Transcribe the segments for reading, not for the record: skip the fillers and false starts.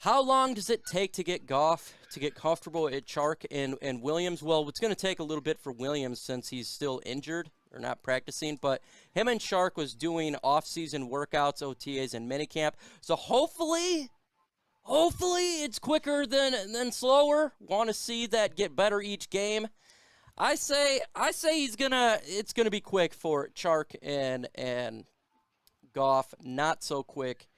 How long does it take to get Goff to get comfortable at Chark and Williams? Well, it's going to take a little bit for Williams since he's still injured or not practicing. But him and Chark was doing off-season workouts, OTAs, and minicamp. So hopefully it's quicker than slower. Want to see that get better each game. I say it's gonna be quick for Chark and Goff. Not so quick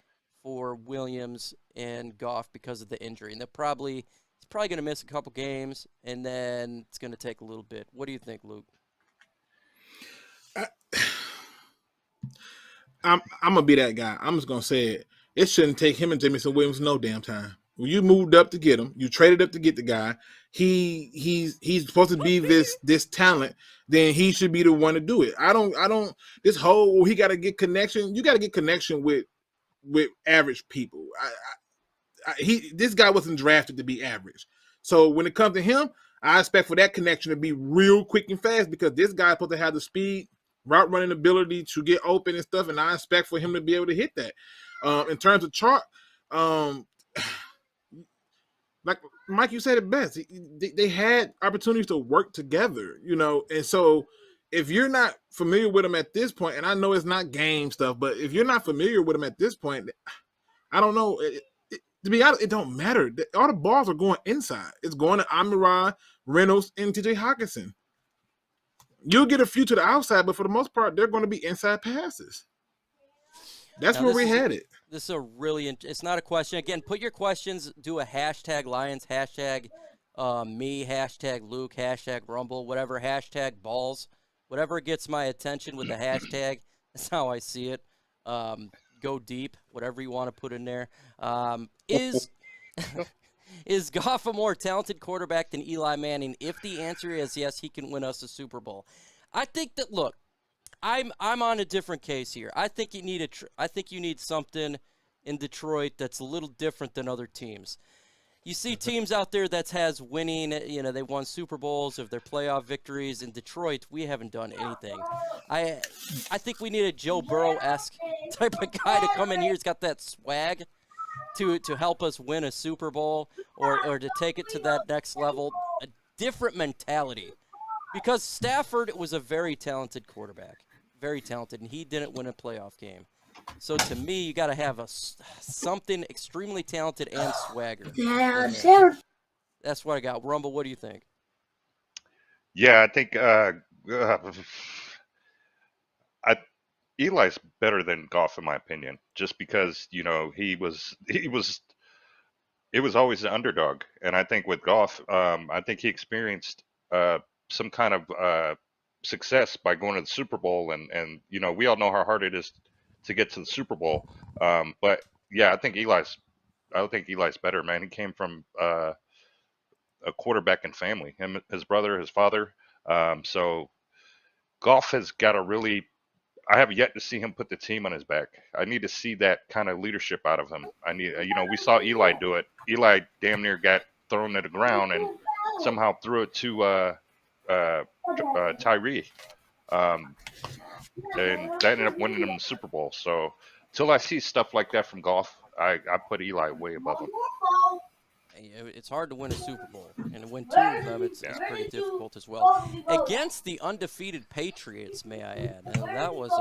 for Williams and Goff because of the injury. And he's probably going to miss a couple games, and then it's going to take a little bit. What do you think, Luke? I'm going to be that guy. I'm just going to say it. It shouldn't take him and Jameson Williams no damn time. When you moved up to get him, you traded up to get the guy. He's supposed to be this talent. Then he should be the one to do it. I don't. This whole he got to get connection. You got to get connection with average people. This guy wasn't drafted to be average. So when it comes to him, I expect for that connection to be real quick and fast because this guy's supposed to have the speed, route running ability to get open and stuff, and I expect for him to be able to hit that. In terms of Chark, like Mike, you said it best. They had opportunities to work together, and so if you're not familiar with him at this point, and I know it's not game stuff, but if you're not familiar with him at this point, I don't know. To be honest, it don't matter. All the balls are going inside. It's going to Amani, Reynolds, and TJ Hockenson. You'll get a few to the outside, but for the most part, they're going to be inside passes. That's where we had it. This is a really it's not a question. Again, put your questions, do a hashtag Lions, hashtag me, hashtag Luke, hashtag Rumble, whatever, hashtag balls. Whatever gets my attention with the hashtag, that's how I see it. Go deep, whatever you want to put in there. Is Goff a more talented quarterback than Eli Manning? If the answer is yes, he can win us a Super Bowl. I think that, look, I'm on a different case here. I think you need something in Detroit that's a little different than other teams. You see teams out there that has winning, they won Super Bowls of their playoff victories. In Detroit, we haven't done anything. I think we need a Joe Burrow-esque type of guy to come in here. He's got that swag to help us win a Super Bowl or to take it to that next level. A different mentality. Because Stafford was a very talented quarterback. Very talented, and he didn't win a playoff game. So to me, you got to have something extremely talented and swagger. That's what I got. Rumble, what do you think? Yeah, I think Eli's better than Goff in my opinion, just because it was always the underdog, and I think with Goff, I think he experienced some kind of success by going to the Super Bowl, and we all know how hard it is to get to the Super Bowl. But yeah, I think Eli's better, man. He came from a quarterbacking family, him, his brother, his father. So Goff has got to really. I have yet to see him put the team on his back. I need to see that kind of leadership out of him. I need, we saw Eli do it. Eli damn near got thrown to the ground and somehow threw it to Tyree. And that ended up winning them the Super Bowl. So until I see stuff like that from Goff, I put Eli way above him. It's hard to win a Super Bowl, and to win two of them, it's pretty difficult as well. Against the undefeated Patriots, may I add. And that was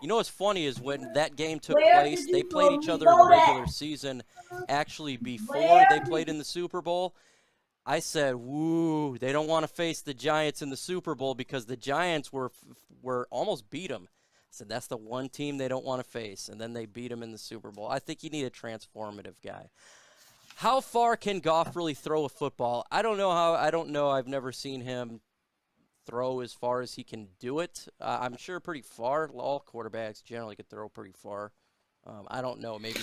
what's funny is when that game took place, they played each other in the regular season. Actually, before they played in the Super Bowl, I said, "Woo! They don't want to face the Giants in the Super Bowl because the Giants were almost beat them." I said that's the one team they don't want to face, and then they beat them in the Super Bowl. I think you need a transformative guy. How far can Goff really throw a football? I don't know. I've never seen him throw as far as he can do it. I'm sure pretty far. All quarterbacks generally can throw pretty far. I don't know. Maybe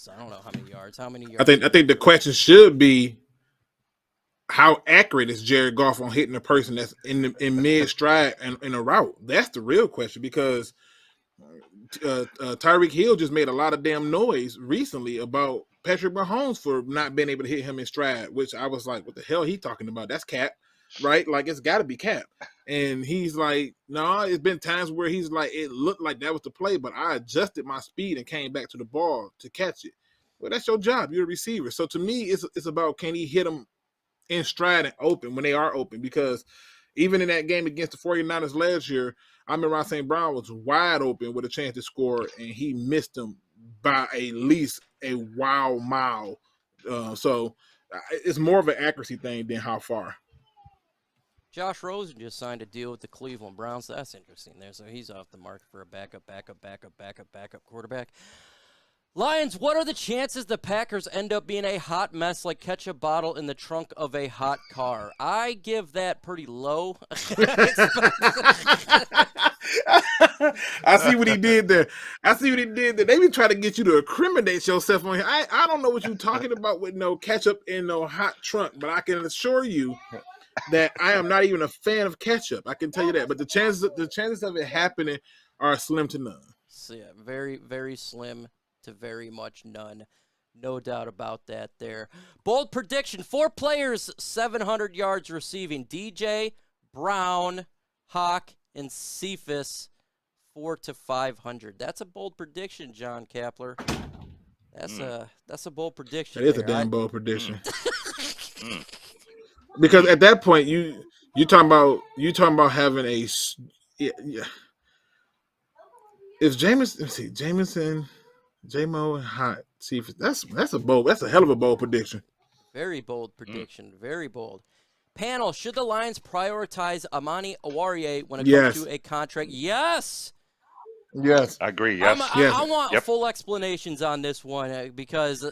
I don't know how many yards. How many yards? I think the question should be, how accurate is Jared Goff on hitting a person that's in mid stride and in a route? That's the real question, because Tyreek Hill just made a lot of damn noise recently about Patrick Mahomes for not being able to hit him in stride, which I was like, what the hell he talking about? That's cap, right? Like, it's got to be cap. And he's like, no, it's been times where he's like, it looked like that was the play, but I adjusted my speed and came back to the ball to catch it. Well, that's your job. You're a receiver. So to me, it's about can he hit them in stride and open when they are open, because even in that game against the 49ers last year, I remember St. Brown was wide open with a chance to score, and he missed them by at least a wild mile. So it's more of an accuracy thing than how far. Josh Rosen just signed a deal with the Cleveland Browns. That's interesting there. So he's off the market for a backup quarterback. Lions, what are the chances the Packers end up being a hot mess like ketchup bottle in the trunk of a hot car? I give that pretty low. I see what he did there. They be trying to get you to incriminate yourself on here. I don't know what you're talking about with no ketchup in no hot trunk, but I can assure you that I am not even a fan of ketchup. I can tell you that. But the chances of it happening are slim to none. So yeah, very, very slim to very much none. No doubt about that there. Bold prediction, 4 players, 700 yards receiving. DJ, Brown, Hawk, and Cephas, 400 to 500. That's a bold prediction, John Kapler. That's a bold prediction. That is a damn bold prediction. Because at that point, you talking about having a If Jameson, J-Mo, and Hot, Cephas, that's a hell of a bold prediction. Very bold prediction. Very bold. Panel, should the Lions prioritize Amani Oruwariye when it comes to a contract? Yes. Yes. I agree. Yes. I want full explanations on this one because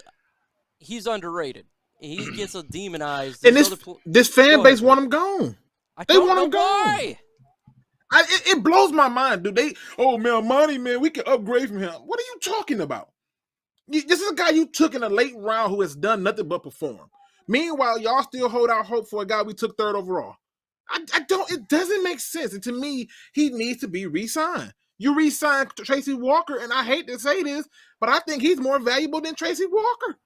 he's underrated. He gets demonized. And this fan base want him gone. They want him gone. Why? It blows my mind, dude. Amani, man, we can upgrade from him. What are you talking about? This is a guy you took in a late round who has done nothing but perform. Meanwhile, y'all still hold out hope for a guy we took 3rd overall. It doesn't make sense. And to me, he needs to be re-signed. You re-signed Tracy Walker, and I hate to say this, but I think he's more valuable than Tracy Walker.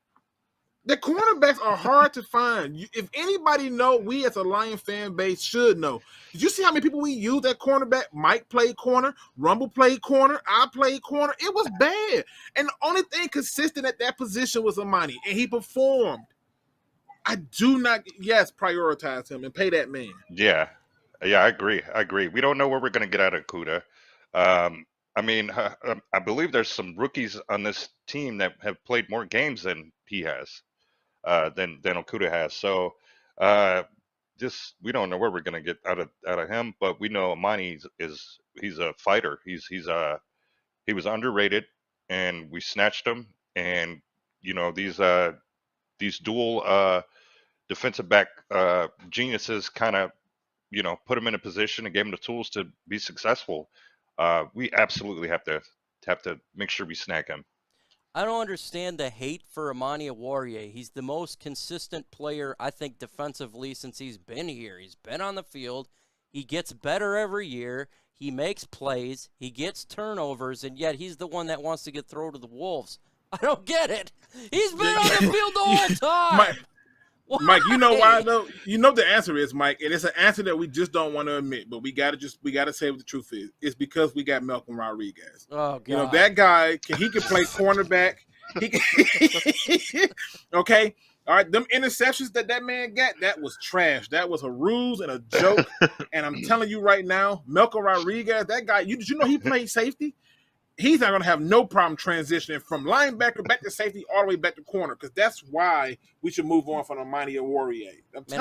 The cornerbacks are hard to find. If anybody know, we as a Lion fan base should know. Did you see how many people we used at cornerback? Mike played corner, Rumble played corner, I played corner. It was bad. And the only thing consistent at that position was Amani, and he performed. I do not, prioritize him and pay that man. Yeah, I agree. We don't know where we're going to get out of Kuda. I believe there's some rookies on this team that have played more games than he has, than Okudah has. So we don't know where we're going to get out of him, but we know Amani he's a fighter. He was underrated, and we snatched him. And these dual defensive back geniuses kind of put him in a position and gave him the tools to be successful. We absolutely have to make sure we snag him. I don't understand the hate for Amani Oruwariye. He's the most consistent player, I think, defensively since he's been here. He's been on the field. He gets better every year. He makes plays. He gets turnovers, and yet he's the one that wants to get thrown to the wolves. I don't get it. He's been on the field the whole time. Mike, you know why though? You know the answer is, Mike, and it's an answer that we just don't want to admit, but we gotta say what the truth is. It's because we got Malcolm Rodriguez. Oh God. You know that guy he can play cornerback. Okay. All right, them interceptions that man got, that was trash. That was a ruse and a joke. And I'm telling you right now, Malcolm Rodriguez, that guy, did you know he played safety? He's not going to have no problem transitioning from linebacker back to safety all the way back to corner, because that's why we should move on from Amani Oruwariye. It's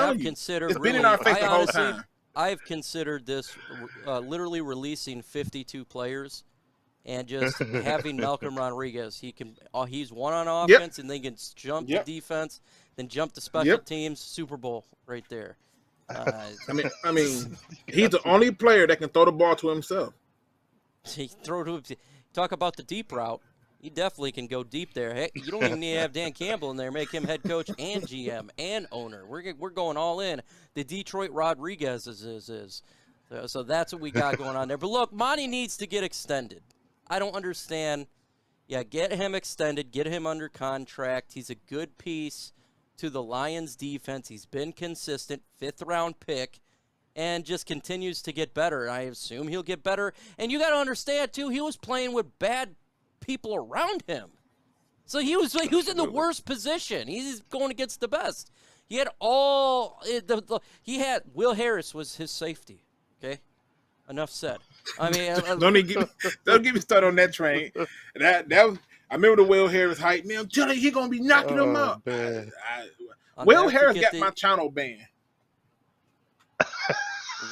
been in our face the whole time. I've considered this literally releasing 52 players and just having Malcolm Rodriguez. He's one on offense, and they can jump to defense, then jump to special teams. Super Bowl right there. I mean, he's the only player that can throw the ball to himself. Talk about the deep route. He definitely can go deep there. Heck, you don't even need to have Dan Campbell in there. Make him head coach and GM and owner. We're going all in. The Detroit Rodriguez is. So that's what we got going on there. But look, Monty needs to get extended. I don't understand. Yeah, get him extended. Get him under contract. He's a good piece to the Lions defense. He's been consistent. 5th-round pick. And just continues to get better. I assume he'll get better. And you got to understand, too, he was playing with bad people around him. So he was in the worst position. He's going against the best. He had all he had. Will Harris was his safety. Okay, enough said. I mean, don't get me started on that train. That was, I remember the Will Harris hype. Man, I'm telling you, he's gonna be knocking him out. Will Harris got my channel banned.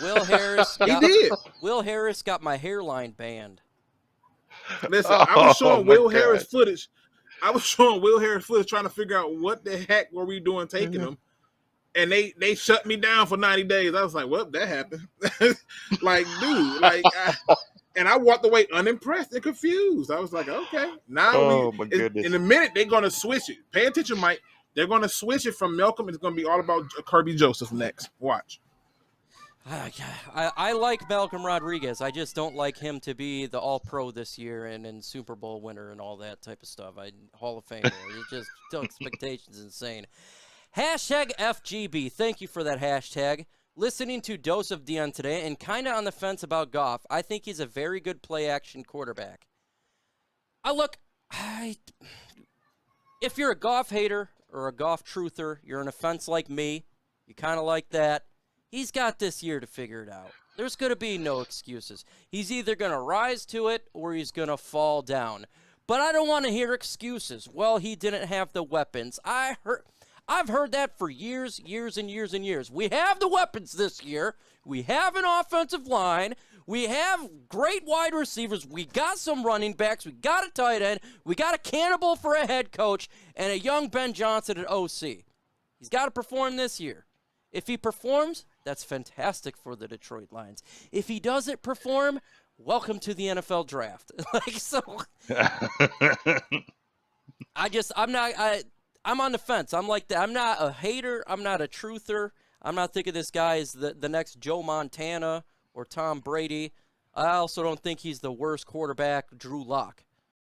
Will Harris, he did. Will Harris got my hairline banned. Listen, I was showing Will Harris footage. I was showing Will Harris footage trying to figure out what the heck were we doing taking him. And they shut me down for 90 days. I was like, well, that happened. Like, dude, like, I walked away unimpressed and confused. I was like, okay. Now, in a minute, they're going to switch it. Pay attention, Mike. They're going to switch it from Malcolm. It's going to be all about Kirby Joseph next. Watch. I like Malcolm Rodriguez. I just don't like him to be the All-Pro this year and Super Bowl winner and all that type of stuff. Hall of Famer. It's just expectations insane. Hashtag FGB. Thank you for that hashtag. Listening to Dose of Dion today and kind of on the fence about Goff. I think he's a very good play-action quarterback. If you're a Goff hater or a Goff truther, you're on a fence like me, you kind of like that, he's got this year to figure it out. There's going to be no excuses. He's either going to rise to it or he's going to fall down. But I don't want to hear excuses. Well, he didn't have the weapons. I've heard that for years and years. We have the weapons this year. We have an offensive line. We have great wide receivers. We got some running backs. We got a tight end. We got a cannibal for a head coach and a young Ben Johnson at OC. He's got to perform this year. If he performs, that's fantastic for the Detroit Lions. If he doesn't perform, welcome to the NFL draft. I'm on the fence. I'm like that. I'm not a hater. I'm not a truther. I'm not thinking this guy is the next Joe Montana or Tom Brady. I also don't think he's the worst quarterback, Drew Lock.